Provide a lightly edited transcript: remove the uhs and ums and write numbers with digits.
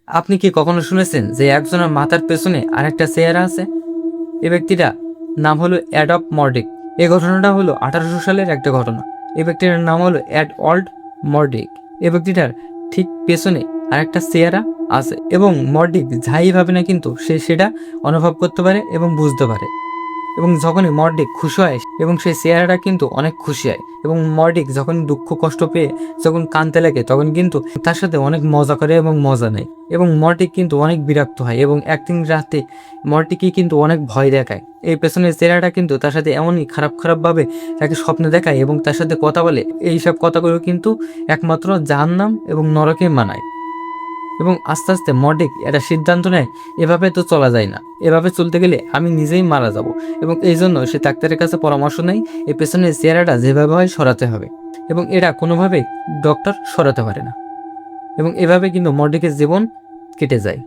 আপনি কি কখনো শুনেছেন যে একজনের মাথার পেছনে আরেকটা চেহারা আছে? এই ব্যক্তিটা নাম হলো অ্যাডপ মর্ডিক। এই ঘটনাটা হলো 1800 সালের একটা ঘটনা। এই ব্যক্তিটার নাম হলো অ্যাডওয়াল্ড মর্ডিক। এই ব্যক্তিটার ঠিক পেছনে আরেকটা চেহারা আছে এবং মর্ডিক যাই ভাবে না কিন্তু সে সেটা অনুভব করতে পারে এবং বুঝতে পারে। এবং যখনই মর্ডিক খুশি হয় এবং সেই চেহারাটা কিন্তু অনেক খুশি হয় এবং মর্ডিক যখন দুঃখ কষ্ট পেয়ে যখন কাঁদতে লাগে তখন কিন্তু তার সাথে অনেক মজা করে এবং মজা নেয় এবং মর্টিক কিন্তু অনেক বিরক্ত হয় এবং একদিন রাতে মর্টিকই কিন্তু অনেক ভয় দেখায়। এই পেছনের চেহারাটা কিন্তু তার সাথে এমনই খারাপভাবে তাকে স্বপ্নে দেখায় এবং তার সাথে কথা বলে। এইসব কথাগুলো কিন্তু একমাত্র জাহান্নাম এবং নরকে মানায়। এবং আস্তে আস্তে মর্ডিক একটা সিদ্ধান্ত নেয়, এভাবে তো চলা যায় না, এভাবে চলতে গেলে আমি নিজেই মারা যাব। এবং এই জন্য সে ডাক্তারের কাছে পরামর্শ নেয় এই পেছনের চেহারাটা যেভাবে হয় সরাতে হবে এবং এরা কোনোভাবেই ডক্টর সরাতে পারে না। এবং এভাবে কিন্তু মর্ডিকের জীবন কেটে যায়।